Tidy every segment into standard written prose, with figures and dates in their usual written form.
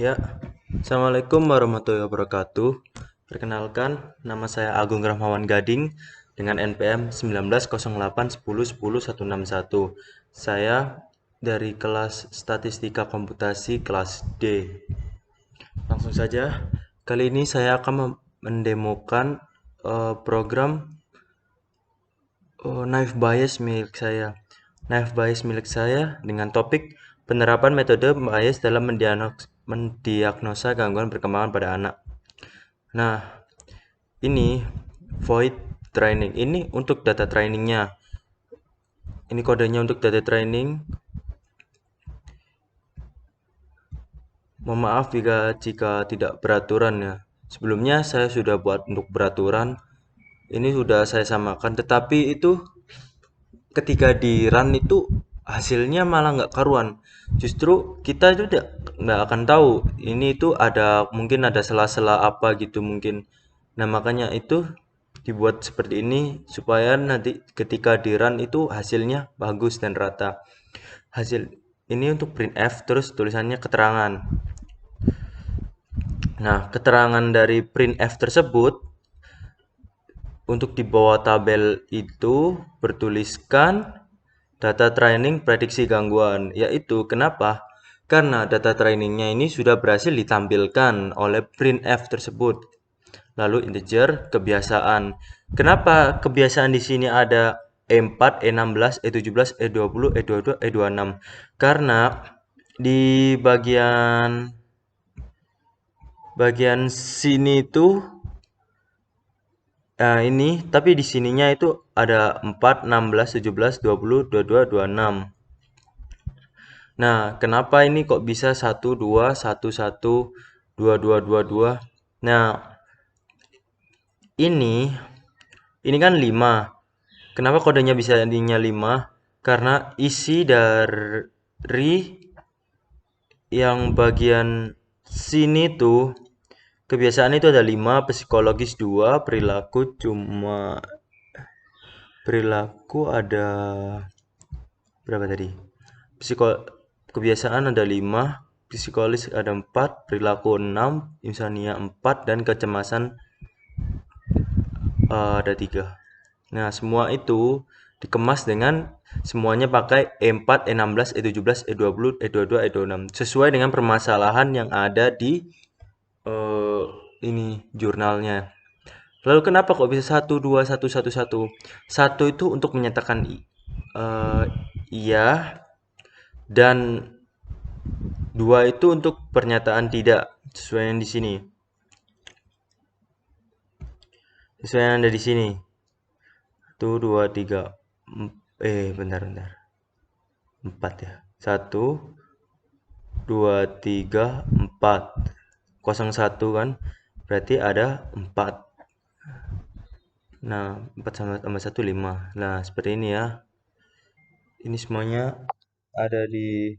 Ya, Assalamualaikum warahmatullahi wabarakatuh. Perkenalkan, nama saya Agung Rahmawan Gading dengan NPM 190810106161. Saya dari kelas Statistika Komputasi kelas D. Langsung saja, kali ini saya akan mendemokan program Naive Bayes milik saya. Naive Bayes milik saya dengan topik penerapan metode Bayes dalam mendiagnosa gangguan perkembangan pada anak. Nah, ini void training. Ini untuk data trainingnya. Ini kodenya untuk data training. Mohon maaf jika tidak beraturan ya. Sebelumnya saya sudah buat untuk beraturan. Ini sudah saya samakan, tetapi itu ketika di run itu hasilnya malah nggak karuan. Justru kita itu nggak akan tahu ini itu mungkin ada sela-sela apa gitu mungkin. Nah makanya itu dibuat seperti ini supaya nanti ketika di run itu hasilnya bagus dan rata. Hasil ini untuk printf terus tulisannya keterangan. Nah keterangan dari printf tersebut untuk di bawah tabel itu bertuliskan data training prediksi gangguan, yaitu kenapa? Karena data trainingnya ini sudah berhasil ditampilkan oleh printf tersebut. Lalu integer kebiasaan. Kenapa kebiasaan di sini ada E4, E16, E17, E20, E22, E26? Karena di bagian sini itu ini tapi di sininya itu ada 4, 16, 17, 20, 22, 26. Nah, kenapa ini kok bisa 1, 2, 1, 1, 2, 2, 2, 2? Nah, ini kan 5. Kenapa kodenya bisa jadinya 5? Karena isi dari yang bagian sini tuh kebiasaan itu ada 5, psikologis 2, perilaku ada berapa tadi? Psiko kebiasaan ada 5, psikologis ada 4, perilaku 6, insania 4, dan kecemasan ada 3. Nah, semua itu dikemas dengan semuanya pakai E4, E16, E17, E20, E22, E26 sesuai dengan permasalahan yang ada di eh, ini jurnalnya. Lalu kenapa kok bisa 1, 2, 1, 1, 1? 1 itu untuk menyatakan iya, dan 2 itu untuk pernyataan tidak sesuai yang di sini. Sesuai yang ada di sini. 1, 2, 3. Bentar. 4 ya. 1, 2, 3, 4. 01 kan. Berarti ada 4. Nah, 4 tambah 1, 5. Nah, seperti ini ya. Ini semuanya ada di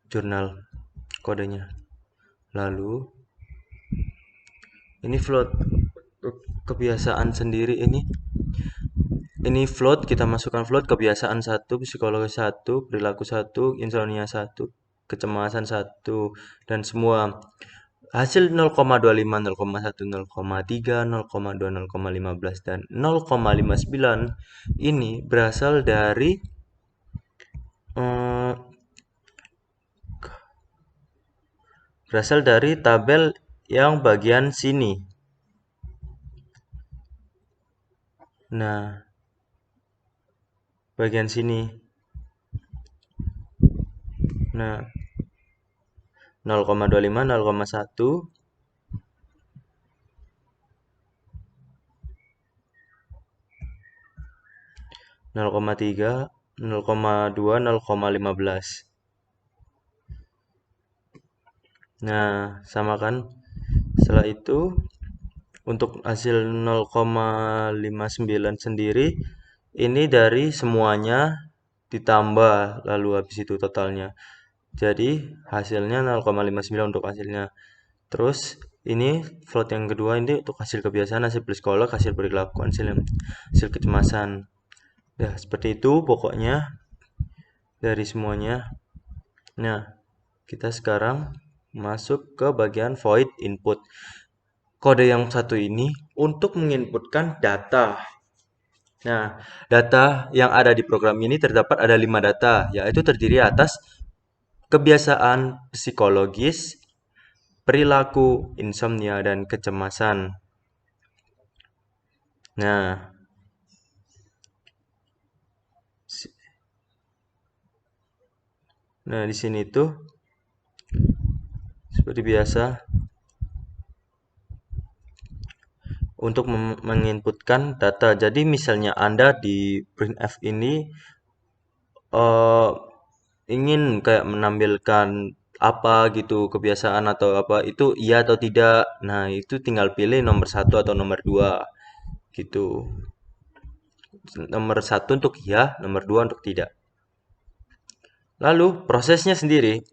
jurnal kodenya. Lalu, ini float kebiasaan sendiri ini float, kita masukkan float kebiasaan 1, psikologi 1, perilaku 1, insomnia 1, kecemasan 1, dan semua hasil 0,25, 0,1, 0,3, 0,2, 0,15, dan 0,59 ini eh, berasal dari tabel yang bagian sini. Nah, bagian sini. Nah, 0,25, 0,1, 0,3, 0,2, 0,15. Nah, sama kan? Setelah itu untuk hasil 0,59 sendiri ini dari semuanya ditambah lalu habis itu totalnya. Jadi hasilnya 0,59 untuk hasilnya. Terus ini float yang kedua ini untuk hasil kebiasaan, hasil psikolog, hasil perilaku, hasil kecemasan. Ya, seperti itu pokoknya dari semuanya. Nah, kita sekarang masuk ke bagian void input. Kode yang satu ini untuk menginputkan data. Nah, data yang ada di program ini terdapat ada 5 data, yaitu terdiri atas kebiasaan psikologis, perilaku, insomnia, dan kecemasan. Nah, di sini tuh seperti biasa untuk menginputkan data. Jadi misalnya Anda di printf ini ingin kayak menampilkan apa gitu kebiasaan atau apa itu iya atau tidak. Nah, itu tinggal pilih nomor satu atau nomor dua gitu. Nomor satu untuk iya, nomor dua untuk tidak. Lalu prosesnya sendiri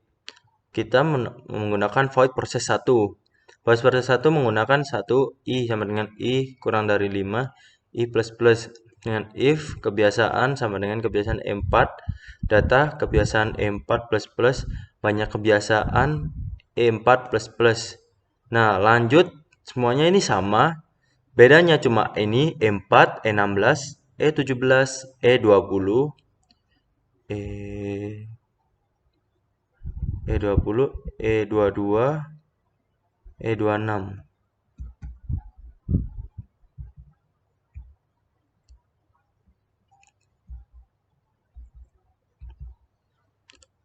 kita menggunakan void proses 1. Void proses 1 menggunakan 1 i sama dengan i kurang dari 5 i plus plus dengan if kebiasaan sama dengan kebiasaan E4 data kebiasaan E4 plus plus banyak kebiasaan E4 plus plus. Nah, lanjut semuanya ini sama. Bedanya cuma ini E4, E16, E17, E20, E E20, E22, E26.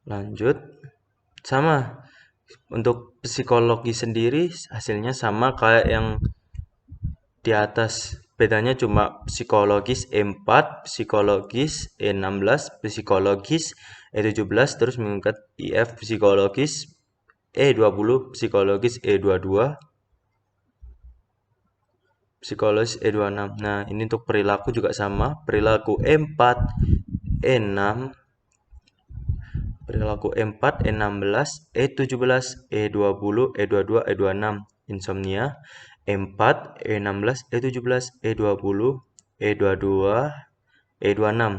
Lanjut, sama. Untuk psikologi sendiri hasilnya sama kayak yang di atas. Bedanya cuma psikologis E4, psikologis E16, psikologis E17, terus mengangkat IF psikologis E20, psikologis E22, psikologis E26. Nah, ini untuk perilaku juga sama. Perilaku E4, E6, perilaku E4, E16, E17, E20, E22, E26. Insomnia, E4, E16, E17, E20, E22, E26.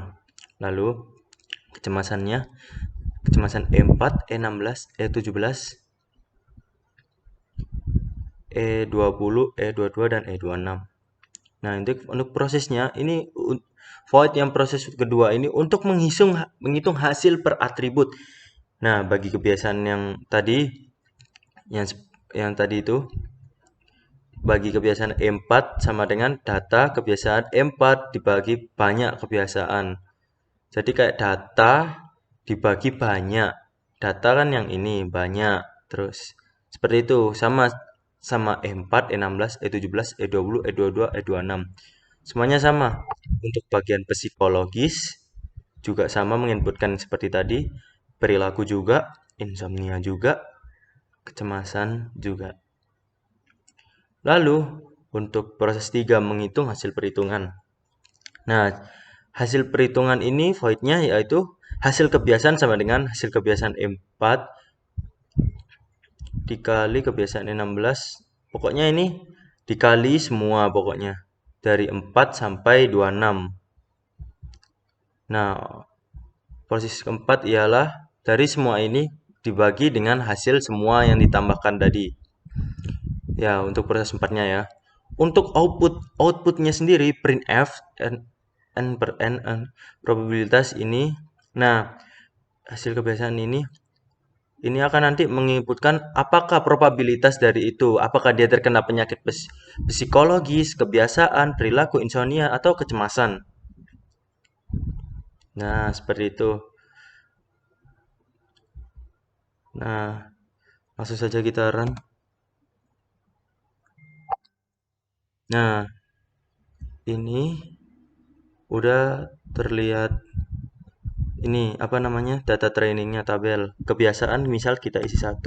Lalu kecemasannya, kecemasan E4, E16, E17, E20, E22, dan E26. Nah, untuk prosesnya, ini void yang proses kedua ini untuk menghitung hasil per atribut. Nah, bagi kebiasaan yang tadi, yang tadi itu, bagi kebiasaan E4 sama dengan data kebiasaan E4 dibagi banyak kebiasaan. Jadi kayak data dibagi banyak. Data kan yang ini banyak. Terus seperti itu sama E4, E16, E17, E20, E22, E26. Semuanya sama. Untuk bagian psikologis juga sama menginputkan seperti tadi, perilaku juga, insomnia juga, kecemasan juga. Lalu, untuk proses 3 menghitung hasil perhitungan. Nah, hasil perhitungan ini void-nya yaitu hasil kebiasaan sama dengan hasil kebiasaan E4 dikali kebiasaan E16. Pokoknya ini dikali semua pokoknya. Dari 4 sampai 26. Nah, proses keempat ialah dari semua ini dibagi dengan hasil semua yang ditambahkan tadi. Ya, untuk proses 4-nya ya. Untuk outputnya sendiri printf n per n probabilitas ini. Nah, hasil kebiasaan ini akan nanti menginputkan apakah probabilitas dari itu, apakah dia terkena penyakit psikologis, kebiasaan, perilaku, insomnia, atau kecemasan. Nah, seperti itu. Nah, langsung saja kita run. Nah, ini udah terlihat ini apa namanya data trainingnya tabel kebiasaan misal kita isi 1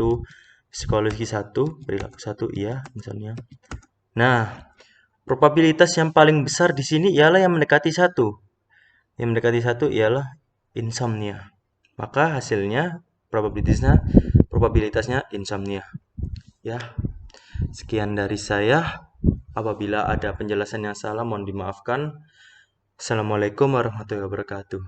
psikologi 1 perilaku 1 iya misalnya. Nah, probabilitas yang paling besar di sini ialah yang mendekati 1. Yang mendekati 1 ialah insomnia. Maka hasilnya probabilitasnya insomnia. Ya, sekian dari saya. Apabila ada penjelasan yang salah mohon dimaafkan. Assalamualaikum warahmatullahi wabarakatuh.